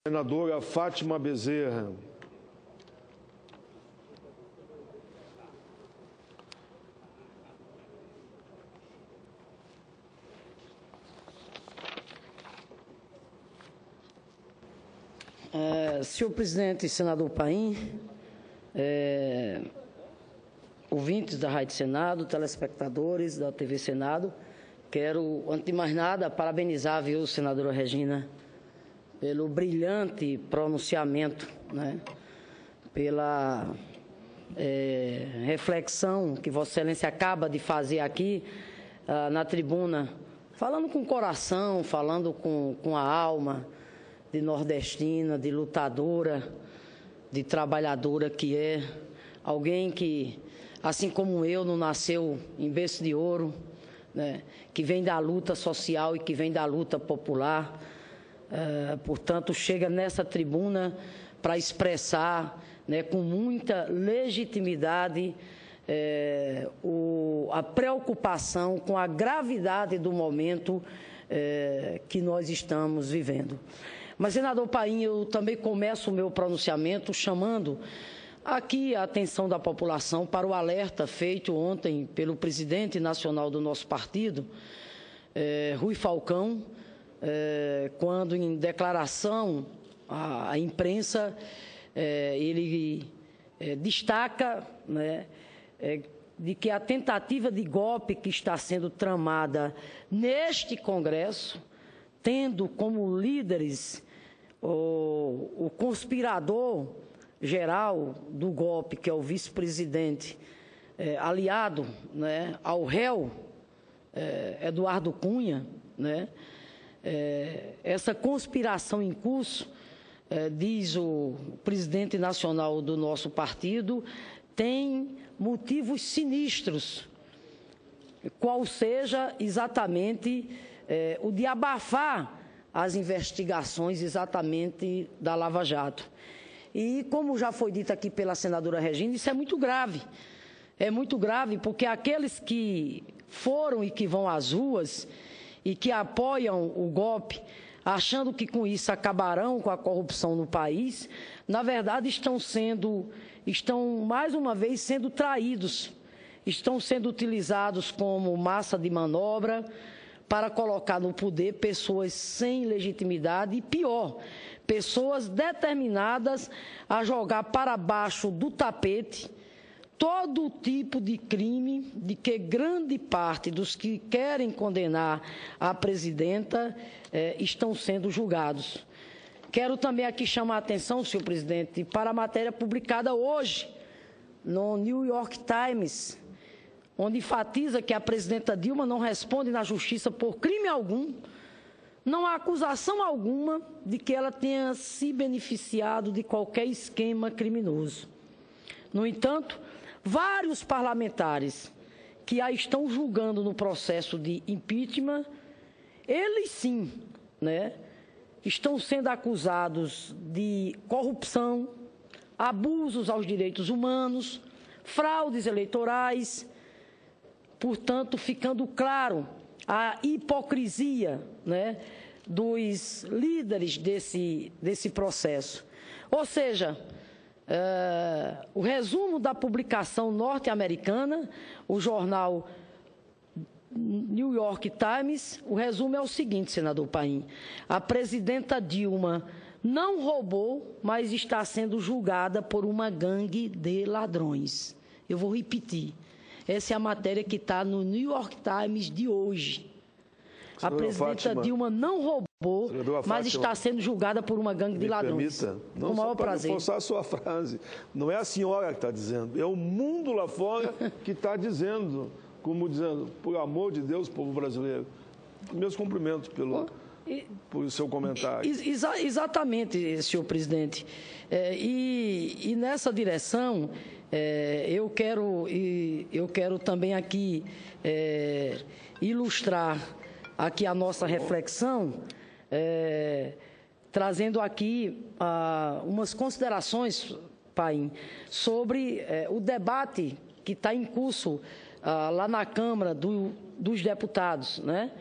Senadora Fátima Bezerra. Senhor presidente, senador Paim, ouvintes da Rádio Senado, telespectadores da TV Senado, quero, antes de mais nada, parabenizar a senadora Regina pelo brilhante pronunciamento, né, pela reflexão que Vossa Excelência acaba de fazer aqui na tribuna, falando com o coração, falando com a alma de nordestina, de lutadora, de trabalhadora que é, alguém que, assim como eu, não nasceu em berço de ouro, né, que vem da luta social e que vem da luta popular, portanto, chega nessa tribuna para expressar, né, com muita legitimidade a preocupação com a gravidade do momento que nós estamos vivendo. Mas, senador Paim, eu também começo o meu pronunciamento chamando aqui a atenção da população para o alerta feito ontem pelo presidente nacional do nosso partido, Rui Falcão, quando em declaração à imprensa ele destaca, né, de que a tentativa de golpe que está sendo tramada neste Congresso, tendo como líderes o conspirador geral do golpe, que é o vice-presidente, aliado, né, ao réu Eduardo Cunha, né, essa conspiração em curso, diz o presidente nacional do nosso partido, tem motivos sinistros, qual seja exatamente o de abafar as investigações exatamente da Lava Jato. E, como já foi dito aqui pela senadora Regina, isso é muito grave. É muito grave porque aqueles que foram e que vão às ruas e que apoiam o golpe, achando que com isso acabarão com a corrupção no país, na verdade estão mais uma vez sendo traídos, estão sendo utilizados como massa de manobra para colocar no poder pessoas sem legitimidade e, pior, pessoas determinadas a jogar para baixo do tapete todo tipo de crime de que grande parte dos que querem condenar a presidenta estão sendo julgados. Quero também aqui chamar a atenção, senhor presidente, para a matéria publicada hoje no New York Times, onde enfatiza que a presidenta Dilma não responde na justiça por crime algum, não há acusação alguma de que ela tenha se beneficiado de qualquer esquema criminoso. No entanto, vários parlamentares que a estão julgando no processo de impeachment, eles sim, né, estão sendo acusados de corrupção, abusos aos direitos humanos, fraudes eleitorais, portanto, ficando claro a hipocrisia, né, dos líderes desse processo. Ou seja, o resumo da publicação norte-americana, o jornal New York Times, o resumo é o seguinte, senador Paim: a presidenta Dilma não roubou, mas está sendo julgada por uma gangue de ladrões. Eu vou repetir. Essa é a matéria que está no New York Times de hoje. A presidenta Dilma não roubou, mas está sendo julgada por uma gangue de ladrões. Permita, não, com o maior prazer. Reforçar a sua frase. Não é a senhora que está dizendo, é o mundo lá fora que está dizendo, como dizendo, por amor de Deus, povo brasileiro. Meus cumprimentos por seu comentário. Exatamente, senhor presidente. E nessa direção, eu quero também aqui ilustrar aqui a nossa reflexão, trazendo aqui umas considerações, Paim, sobre o debate que está em curso lá na Câmara dos Deputados, né?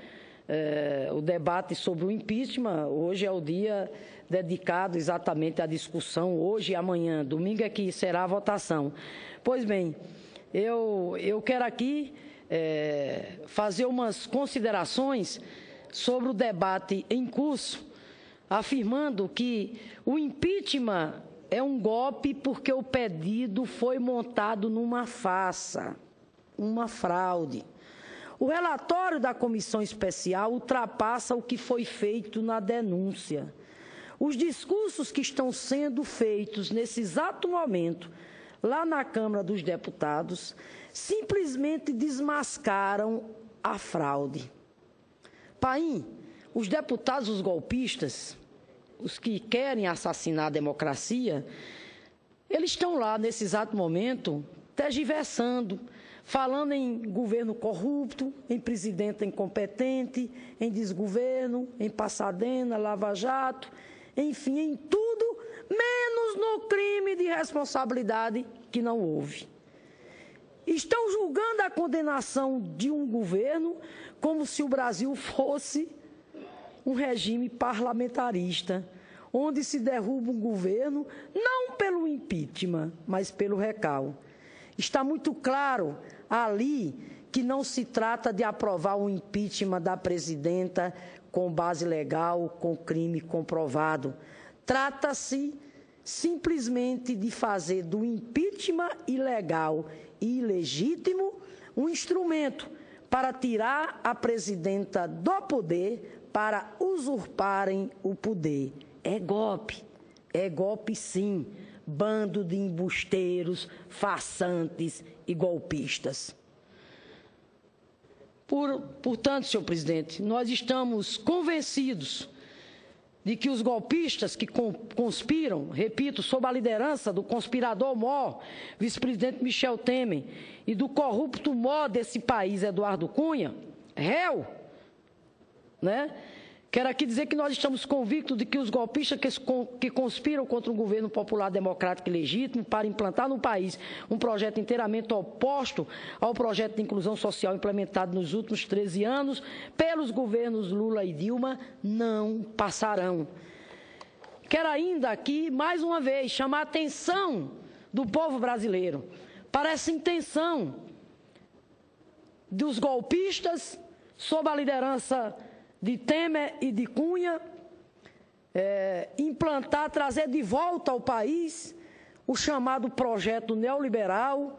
o debate sobre o impeachment. Hoje é o dia dedicado exatamente à discussão, hoje e amanhã, domingo é que será a votação. Pois bem, eu quero aqui fazer umas considerações sobre o debate em curso, afirmando que o impeachment é um golpe porque o pedido foi montado numa farsa, uma fraude. O relatório da comissão especial ultrapassa o que foi feito na denúncia. Os discursos que estão sendo feitos nesse exato momento, lá na Câmara dos Deputados, simplesmente desmascaram a fraude. Paim, os deputados, os golpistas, os que querem assassinar a democracia, eles estão lá nesse exato momento tergiversando, falando em governo corrupto, em presidente incompetente, em desgoverno, em passadena, lava-jato, enfim, em tudo, menos no crime de responsabilidade que não houve. Estão julgando a condenação de um governo como se o Brasil fosse um regime parlamentarista, onde se derruba um governo não pelo impeachment, mas pelo recal. Está muito claro ali que não se trata de aprovar o impeachment da presidenta com base legal, com crime comprovado. Trata-se simplesmente de fazer do impeachment ilegal e ilegítimo um instrumento para tirar a presidenta do poder, para usurparem o poder. É golpe sim, bando de embusteiros, farsantes e golpistas. Portanto, senhor presidente, nós estamos convencidos de que os golpistas que conspiram, repito, sob a liderança do conspirador mor, vice-presidente Michel Temer, e do corrupto mor desse país, Eduardo Cunha, réu, né? Quero aqui dizer que nós estamos convictos de que os golpistas que conspiram contra um governo popular democrático e legítimo para implantar no país um projeto inteiramente oposto ao projeto de inclusão social implementado nos últimos 13 anos pelos governos Lula e Dilma não passarão. Quero ainda aqui, mais uma vez, chamar a atenção do povo brasileiro para essa intenção dos golpistas sob a liderança de Temer e de Cunha, implantar, trazer de volta ao país o chamado projeto neoliberal,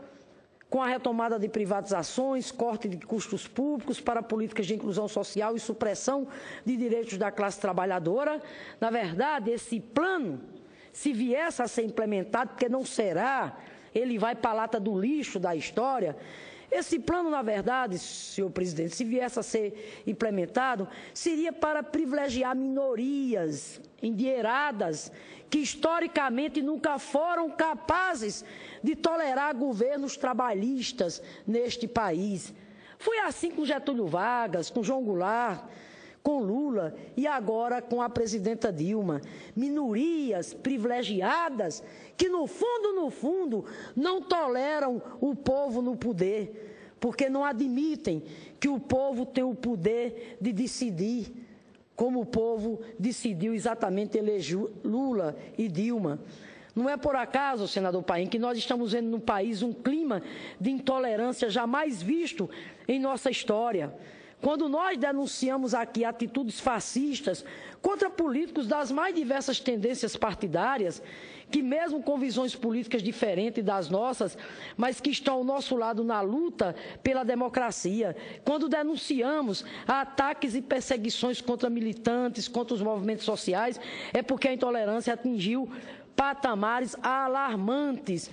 com a retomada de privatizações, corte de custos públicos para políticas de inclusão social e supressão de direitos da classe trabalhadora. Na verdade, esse plano, se viesse a ser implementado, porque não será, ele vai para a lata do lixo da história. Esse plano, na verdade, senhor presidente, se viesse a ser implementado, seria para privilegiar minorias endinheiradas que historicamente nunca foram capazes de tolerar governos trabalhistas neste país. Foi assim com Getúlio Vargas, com João Goulart, com Lula e agora com a presidenta Dilma. Minorias privilegiadas que, no fundo, não toleram o povo no poder, porque não admitem que o povo tem o poder de decidir, como o povo decidiu exatamente eleger Lula e Dilma. Não é por acaso, senador Paim, que nós estamos vendo no país um clima de intolerância jamais visto em nossa história. Quando nós denunciamos aqui atitudes fascistas contra políticos das mais diversas tendências partidárias, que mesmo com visões políticas diferentes das nossas, mas que estão ao nosso lado na luta pela democracia, quando denunciamos ataques e perseguições contra militantes, contra os movimentos sociais, é porque a intolerância atingiu patamares alarmantes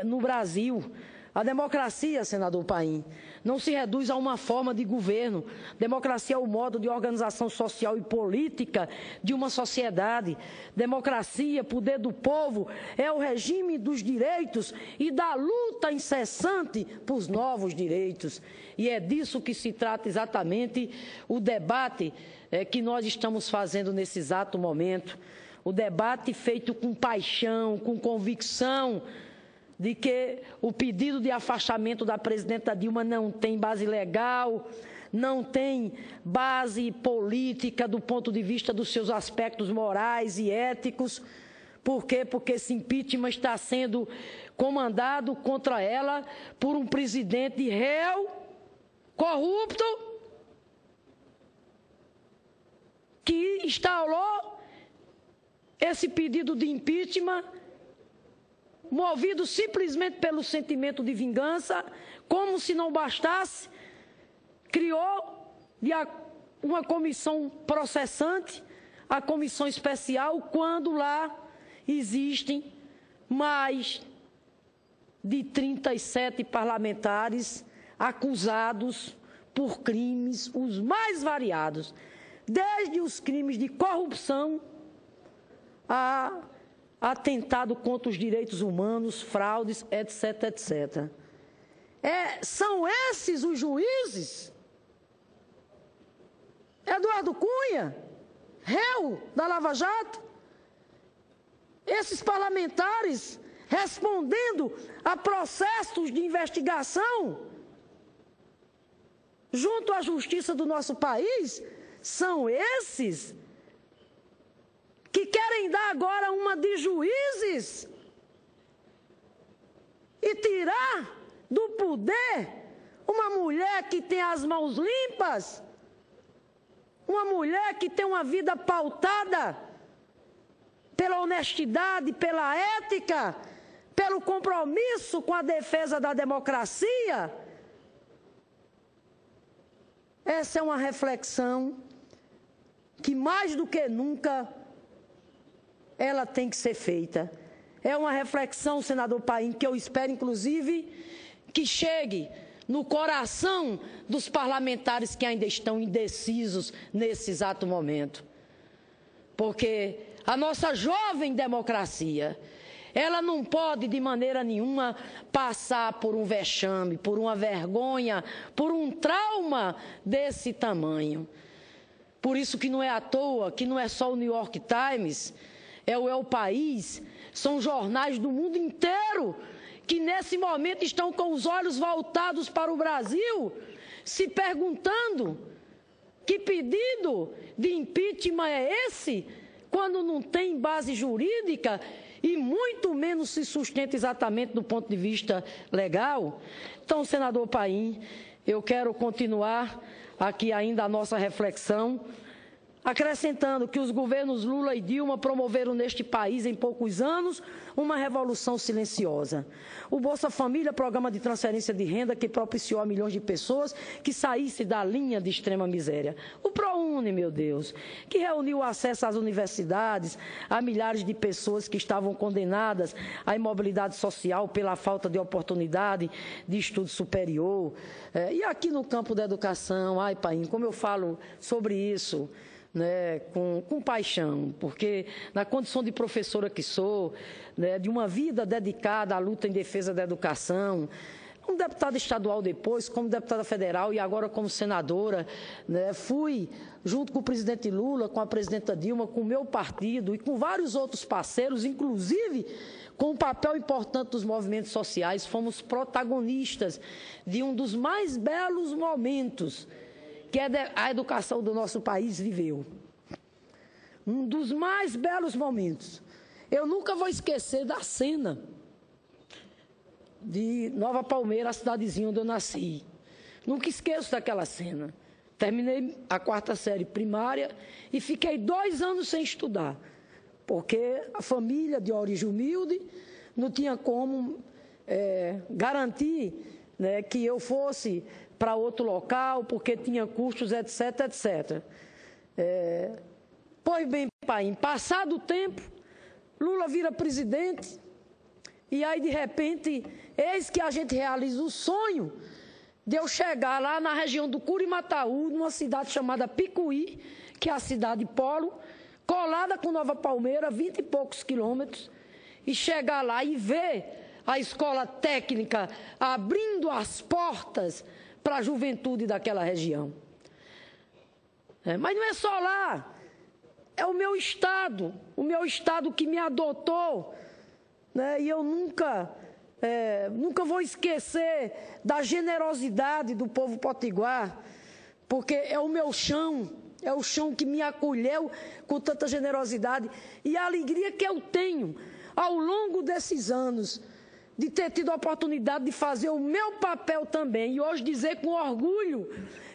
no Brasil. A democracia, senador Paim, não se reduz a uma forma de governo. Democracia é o modo de organização social e política de uma sociedade. Democracia, poder do povo, é o regime dos direitos e da luta incessante por novos direitos. E é disso que se trata exatamente o debate que nós estamos fazendo nesse exato momento. O debate feito com paixão, com convicção, de que o pedido de afastamento da presidenta Dilma não tem base legal, não tem base política do ponto de vista dos seus aspectos morais e éticos. Por quê? Porque esse impeachment está sendo comandado contra ela por um presidente réu, corrupto, que instaurou esse pedido de impeachment movido simplesmente pelo sentimento de vingança, como se não bastasse, criou uma comissão processante, a comissão especial, quando lá existem mais de 37 parlamentares acusados por crimes os mais variados, desde os crimes de corrupção a atentado contra os direitos humanos, fraudes, etc, etc. São esses os juízes? Eduardo Cunha, réu da Lava Jato? Esses parlamentares respondendo a processos de investigação junto à justiça do nosso país? São esses que querem dar agora uma de juízes e tirar do poder uma mulher que tem as mãos limpas, uma mulher que tem uma vida pautada pela honestidade, pela ética, pelo compromisso com a defesa da democracia. Essa é uma reflexão que mais do que nunca ela tem que ser feita. É uma reflexão, senador Paim, que eu espero, inclusive, que chegue no coração dos parlamentares que ainda estão indecisos nesse exato momento. Porque a nossa jovem democracia, ela não pode, de maneira nenhuma, passar por um vexame, por uma vergonha, por um trauma desse tamanho. Por isso que não é à toa, que não é só o New York Times, é o País, são jornais do mundo inteiro que nesse momento estão com os olhos voltados para o Brasil, se perguntando que pedido de impeachment é esse, quando não tem base jurídica e muito menos se sustenta exatamente do ponto de vista legal. Então, senador Paim, eu quero continuar aqui ainda a nossa reflexão, acrescentando que os governos Lula e Dilma promoveram neste país, em poucos anos, uma revolução silenciosa. O Bolsa Família, programa de transferência de renda que propiciou a milhões de pessoas que saíssem da linha de extrema miséria. O ProUni, meu Deus, que reuniu acesso às universidades a milhares de pessoas que estavam condenadas à imobilidade social pela falta de oportunidade de estudo superior. E aqui no campo da educação, ai, Paim, como eu falo sobre isso, né, com paixão, porque na condição de professora que sou, né, de uma vida dedicada à luta em defesa da educação, como deputada estadual depois, como deputada federal e agora como senadora, né, fui, junto com o presidente Lula, com a presidenta Dilma, com o meu partido e com vários outros parceiros, inclusive com o papel importante dos movimentos sociais, fomos protagonistas de um dos mais belos momentos que a educação do nosso país viveu. Um dos mais belos momentos. Eu nunca vou esquecer da cena de Nova Palmeira, a cidadezinha onde eu nasci. Nunca esqueço daquela cena. Terminei a 4ª série primária e fiquei 2 anos sem estudar, porque a família de origem humilde não tinha como garantir, né, que eu fosse para outro local, porque tinha custos, etc, etc. Pois bem, Paim, passado o tempo, Lula vira presidente, e aí, de repente, eis que a gente realiza o sonho de eu chegar lá na região do Curimataú, numa cidade chamada Picuí, que é a cidade polo, colada com Nova Palmeira, 20 e poucos quilômetros, e chegar lá e ver a escola técnica abrindo as portas para a juventude daquela região. Mas não é só lá, é o meu estado que me adotou, né? E eu nunca vou esquecer da generosidade do povo potiguar, porque é o meu chão, é o chão que me acolheu com tanta generosidade e a alegria que eu tenho ao longo desses anos de ter tido a oportunidade de fazer o meu papel também e hoje dizer com orgulho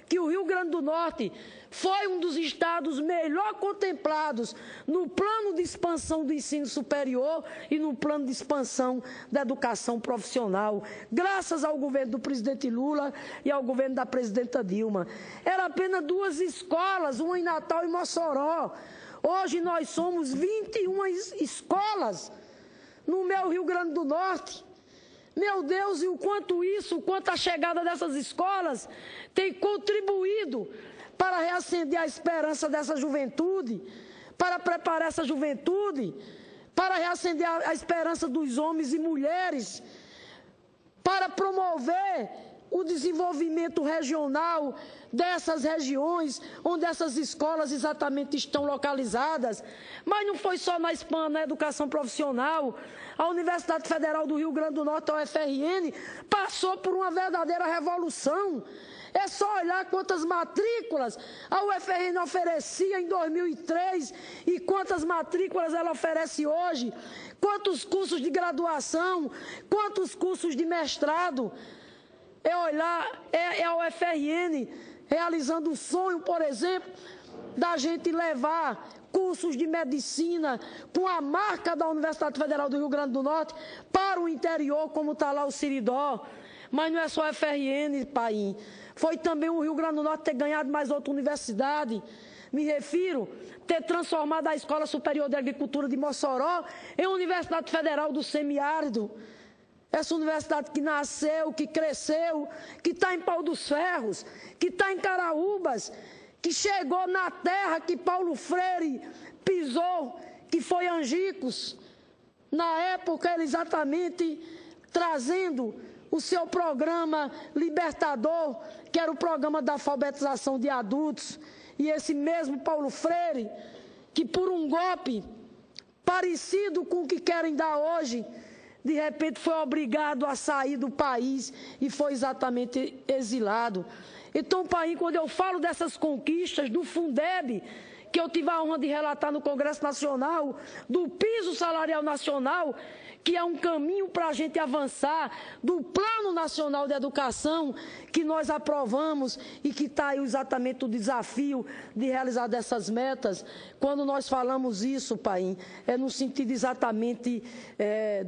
que o Rio Grande do Norte foi um dos estados melhor contemplados no plano de expansão do ensino superior e no plano de expansão da educação profissional, graças ao governo do presidente Lula e ao governo da presidenta Dilma. Era apenas 2 escolas, uma em Natal e Mossoró. Hoje nós somos 21 escolas no meu Rio Grande do Norte. Meu Deus, e o quanto a chegada dessas escolas tem contribuído para reacender a esperança dessa juventude, para preparar essa juventude, para reacender a esperança dos homens e mulheres, para promover o desenvolvimento regional dessas regiões onde essas escolas exatamente estão localizadas. Mas não foi só na educação profissional. A Universidade Federal do Rio Grande do Norte, a UFRN, passou por uma verdadeira revolução. É só olhar quantas matrículas a UFRN oferecia em 2003 e quantas matrículas ela oferece hoje, quantos cursos de graduação, quantos cursos de mestrado. É olhar, é a UFRN realizando o sonho, por exemplo, da gente levar cursos de medicina com a marca da Universidade Federal do Rio Grande do Norte para o interior, como está lá o Siridó. Mas não é só a UFRN, pai. Foi também o Rio Grande do Norte ter ganhado mais outra universidade. Me refiro ter transformado a Escola Superior de Agricultura de Mossoró em Universidade Federal do Semiárido. Essa universidade que nasceu, que cresceu, que está em Pau dos Ferros, que está em Caraúbas, que chegou na terra que Paulo Freire pisou, que foi Angicos. Na época, ele exatamente trazendo o seu programa libertador, que era o programa da alfabetização de adultos. E esse mesmo Paulo Freire, que por um golpe parecido com o que querem dar hoje, de repente foi obrigado a sair do país e foi exatamente exilado. Então, pai, quando eu falo dessas conquistas do Fundeb, que eu tive a honra de relatar no Congresso Nacional, do piso salarial nacional, que é um caminho para a gente avançar, do Plano Nacional de Educação, que nós aprovamos e que está aí exatamente o desafio de realizar dessas metas. Quando nós falamos isso, pai, é no sentido exatamente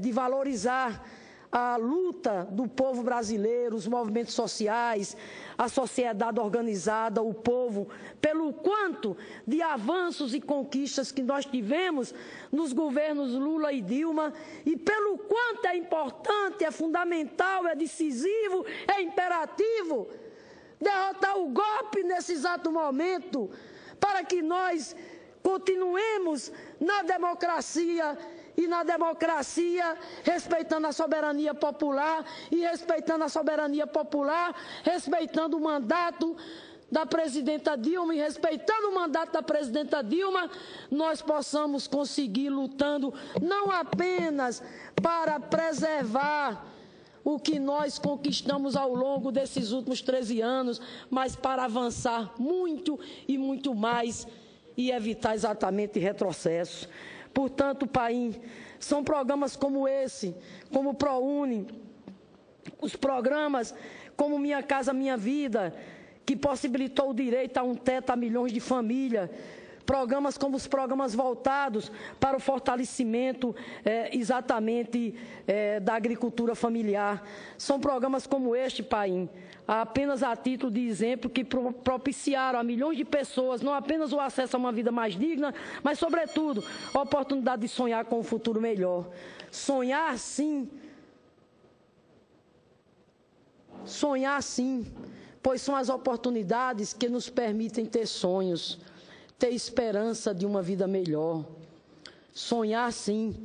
de valorizar a luta do povo brasileiro, os movimentos sociais, a sociedade organizada, o povo, pelo quanto de avanços e conquistas que nós tivemos nos governos Lula e Dilma e pelo quanto é importante, é fundamental, é decisivo, é imperativo derrotar o golpe nesse exato momento para que nós continuemos na democracia e na democracia, respeitando a soberania popular e respeitando a soberania popular, respeitando o mandato da presidenta Dilma e respeitando o mandato da presidenta Dilma, nós possamos conseguir lutando não apenas para preservar o que nós conquistamos ao longo desses últimos 13 anos, mas para avançar muito e muito mais e evitar exatamente retrocessos. Portanto, pai, são programas como esse, como o ProUni, os programas como Minha Casa Minha Vida, que possibilitou o direito a um teto a milhões de famílias, programas como os programas voltados para o fortalecimento exatamente da agricultura familiar. São programas como este, pai, apenas a título de exemplo, que propiciaram a milhões de pessoas não apenas o acesso a uma vida mais digna, mas, sobretudo, a oportunidade de sonhar com um futuro melhor. Sonhar, sim, pois são as oportunidades que nos permitem ter sonhos, ter esperança de uma vida melhor. Sonhar, sim,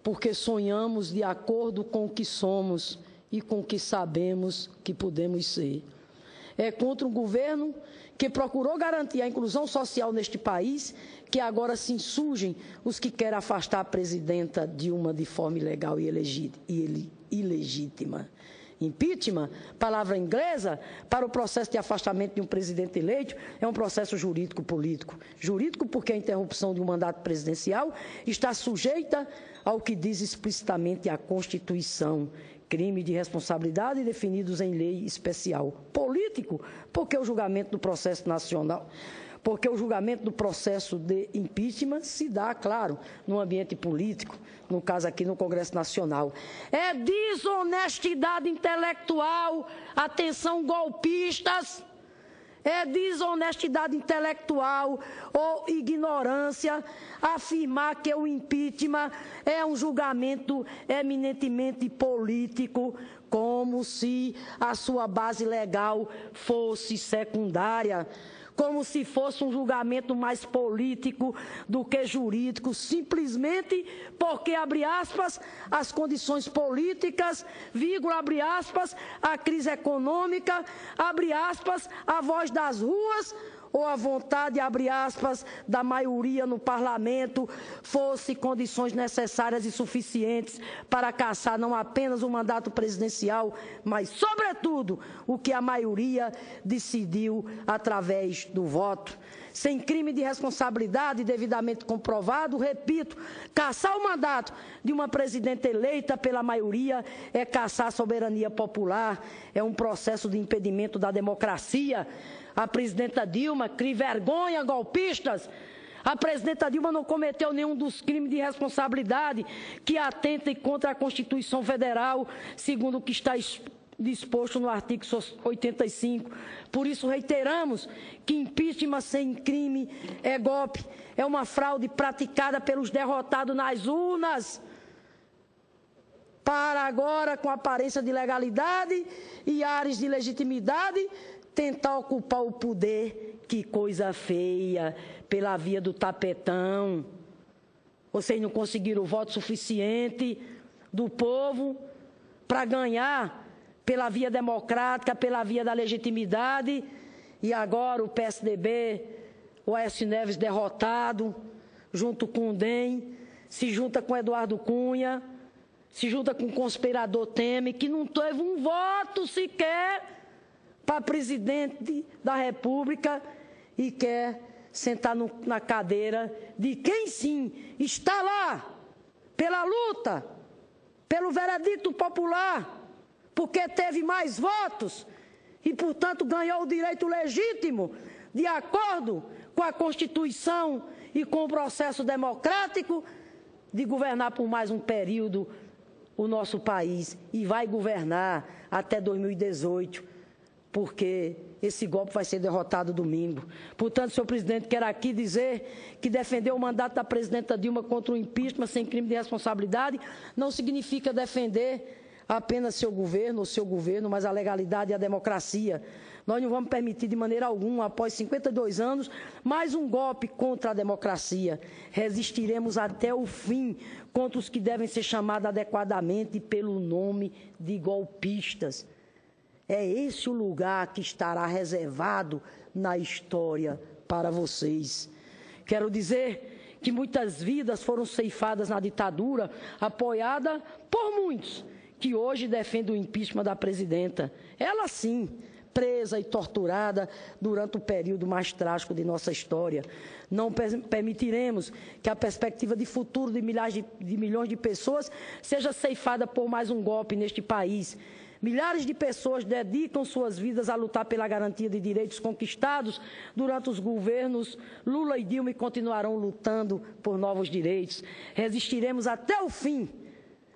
porque sonhamos de acordo com o que somos e com o que sabemos que podemos ser. É contra um governo que procurou garantir a inclusão social neste país que agora se insurgem os que querem afastar a presidenta Dilma de forma ilegal e ilegítima. Impeachment, palavra inglesa, para o processo de afastamento de um presidente eleito, é um processo jurídico-político. Jurídico porque a interrupção de um mandato presidencial está sujeita ao que diz explicitamente a Constituição. Crime de responsabilidade definidos em lei especial. Político, porque o julgamento do processo nacional, porque o julgamento do processo de impeachment se dá, claro, no ambiente político, no caso aqui no Congresso Nacional. É desonestidade intelectual, atenção golpistas, é desonestidade intelectual ou ignorância afirmar que o impeachment é um julgamento eminentemente político, como se a sua base legal fosse secundária, como se fosse um julgamento mais político do que jurídico, simplesmente porque, abre aspas, as condições políticas, vírgula, abre aspas, a crise econômica, abre aspas, a voz das ruas, ou a vontade, abre aspas, da maioria no parlamento fosse condições necessárias e suficientes para cassar não apenas o mandato presidencial, mas, sobretudo, o que a maioria decidiu através do voto. Sem crime de responsabilidade devidamente comprovado, repito, cassar o mandato de uma presidente eleita pela maioria é cassar a soberania popular, é um processo de impedimento da democracia. A presidenta Dilma, crie vergonha, golpistas. A presidenta Dilma não cometeu nenhum dos crimes de responsabilidade que atentem contra a Constituição Federal, segundo o que está disposto no artigo 85. Por isso, reiteramos que impeachment sem crime é golpe, é uma fraude praticada pelos derrotados nas urnas, para agora, com aparência de legalidade e ares de legitimidade, tentar ocupar o poder, que coisa feia, pela via do tapetão. Vocês não conseguiram o voto suficiente do povo para ganhar pela via democrática, pela via da legitimidade, e agora o PSDB, o Aécio Neves derrotado, junto com o DEM, se junta com Eduardo Cunha, se junta com o conspirador Temer, que não teve um voto sequer para presidente da República e quer sentar na cadeira de quem sim está lá pela luta, pelo veredicto popular, porque teve mais votos e, portanto, ganhou o direito legítimo, de acordo com a Constituição e com o processo democrático, de governar por mais um período o nosso país, e vai governar até 2018. Porque esse golpe vai ser derrotado domingo. Portanto, senhor presidente, quero aqui dizer que defender o mandato da presidenta Dilma contra o impeachment sem crime de responsabilidade não significa defender apenas seu governo, mas a legalidade e a democracia. Nós não vamos permitir de maneira alguma, após 52 anos, mais um golpe contra a democracia. Resistiremos até o fim contra os que devem ser chamados adequadamente pelo nome de golpistas. É esse o lugar que estará reservado na história para vocês. Quero dizer que muitas vidas foram ceifadas na ditadura, apoiada por muitos, que hoje defendem o impeachment da presidenta. Ela sim, presa e torturada durante o período mais trágico de nossa história. Não permitiremos que a perspectiva de futuro de milhões de pessoas seja ceifada por mais um golpe neste país. Milhares de pessoas dedicam suas vidas a lutar pela garantia de direitos conquistados durante os governos Lula e Dilma e continuarão lutando por novos direitos. Resistiremos até o fim,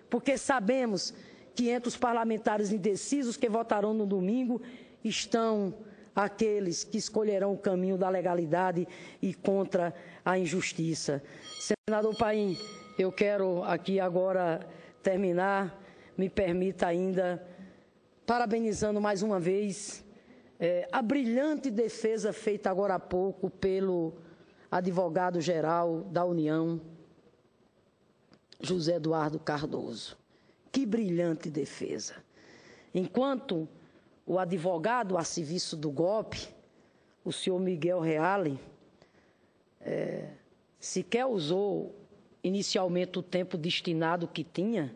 porque sabemos que entre os parlamentares indecisos que votarão no domingo estão aqueles que escolherão o caminho da legalidade e contra a injustiça. Senador Paim, eu quero aqui agora terminar, me permita ainda, parabenizando mais uma vez a brilhante defesa feita agora há pouco pelo advogado-geral da União, José Eduardo Cardoso. Que brilhante defesa. Enquanto o advogado a serviço do golpe, o senhor Miguel Reale, sequer usou inicialmente o tempo destinado que tinha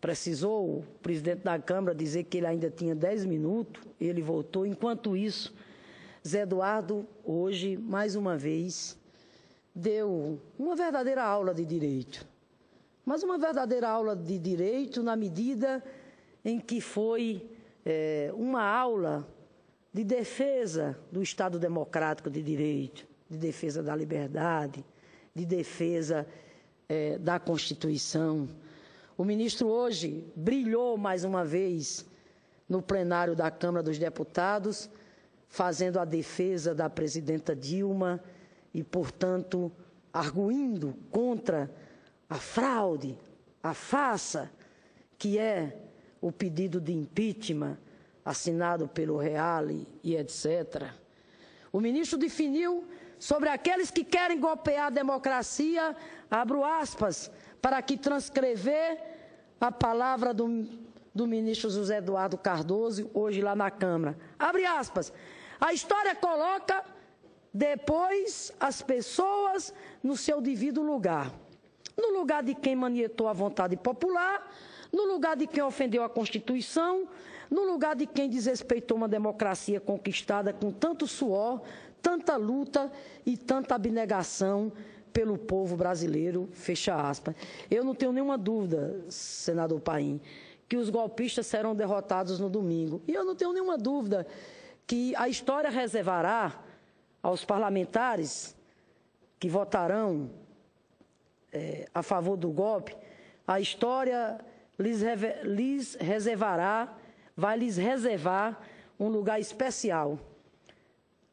Precisou o presidente da Câmara dizer que ele ainda tinha 10 minutos, ele voltou. Enquanto isso, Zé Eduardo, hoje, mais uma vez, deu uma verdadeira aula de direito. Mas uma verdadeira aula de direito na medida em que foi uma aula de defesa do Estado democrático de direito, de defesa da liberdade, de defesa da Constituição. O ministro hoje brilhou mais uma vez no plenário da Câmara dos Deputados, fazendo a defesa da presidenta Dilma e, portanto, arguindo contra a fraude, a farsa, que é o pedido de impeachment assinado pelo Reale e etc. O ministro definiu sobre aqueles que querem golpear a democracia, abro aspas, para aqui transcrever a palavra do ministro José Eduardo Cardoso, hoje lá na Câmara. Abre aspas. A história coloca depois as pessoas no seu devido lugar. No lugar de quem manietou a vontade popular, no lugar de quem ofendeu a Constituição, no lugar de quem desrespeitou uma democracia conquistada com tanto suor, tanta luta e tanta abnegação pelo povo brasileiro, fecha aspas. Eu não tenho nenhuma dúvida, senador Paim, que os golpistas serão derrotados no domingo. E eu não tenho nenhuma dúvida que a história reservará aos parlamentares que votarão a favor do golpe, a história vai lhes reservar um lugar especial.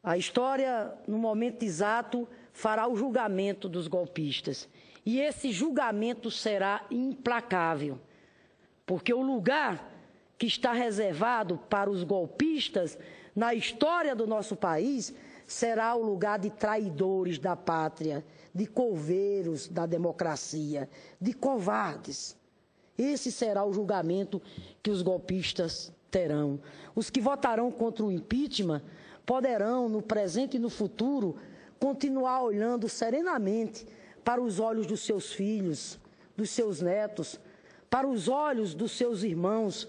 A história, no momento exato, fará o julgamento dos golpistas. E esse julgamento será implacável, porque o lugar que está reservado para os golpistas na história do nosso país será o lugar de traidores da pátria, de coveiros da democracia, de covardes. Esse será o julgamento que os golpistas terão. Os que votarão contra o impeachment poderão, no presente e no futuro, continuar olhando serenamente para os olhos dos seus filhos, dos seus netos, para os olhos dos seus irmãos,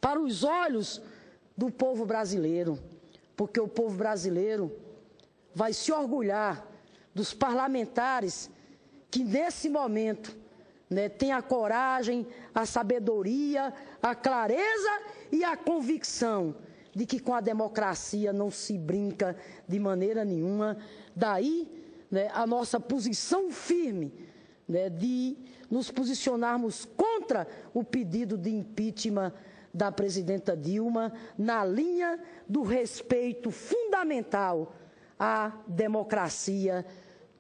para os olhos do povo brasileiro, porque o povo brasileiro vai se orgulhar dos parlamentares que, nesse momento, têm a coragem, a sabedoria, a clareza e a convicção de que com a democracia não se brinca de maneira nenhuma. Daí, a nossa posição firme, de nos posicionarmos contra o pedido de impeachment da presidenta Dilma, na linha do respeito fundamental à democracia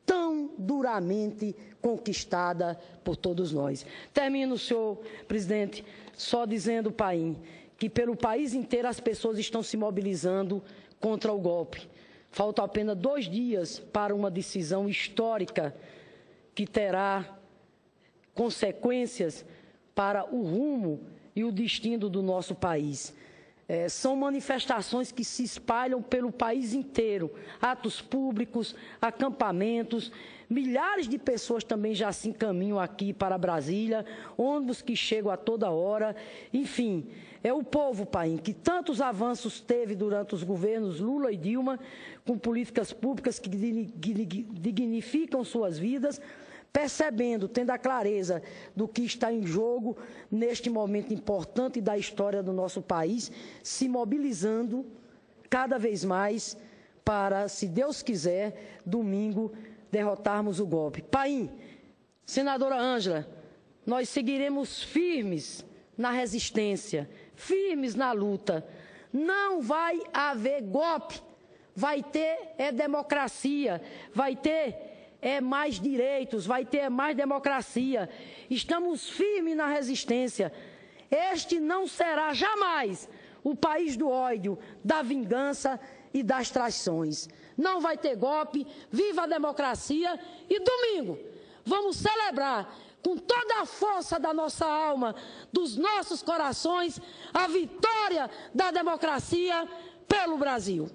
tão duramente conquistada por todos nós. Termino, senhor presidente, só dizendo, Paim, que pelo país inteiro as pessoas estão se mobilizando contra o golpe. Faltam apenas 2 dias para uma decisão histórica que terá consequências para o rumo e o destino do nosso país. São manifestações que se espalham pelo país inteiro, atos públicos, acampamentos, milhares de pessoas também já se encaminham aqui para Brasília, ônibus que chegam a toda hora, enfim, é o povo, Paim, que tantos avanços teve durante os governos Lula e Dilma, com políticas públicas que dignificam suas vidas, percebendo, tendo a clareza do que está em jogo neste momento importante da história do nosso país, se mobilizando cada vez mais para, se Deus quiser, domingo, derrotarmos o golpe. Paim, senadora Ângela, nós seguiremos firmes na resistência, firmes na luta. Não vai haver golpe, vai ter democracia, vai ter mais direitos, vai ter mais democracia. Estamos firmes na resistência. Este não será jamais o país do ódio, da vingança e das traições. Não vai ter golpe, viva a democracia e domingo vamos celebrar com toda a força da nossa alma, dos nossos corações, a vitória da democracia pelo Brasil.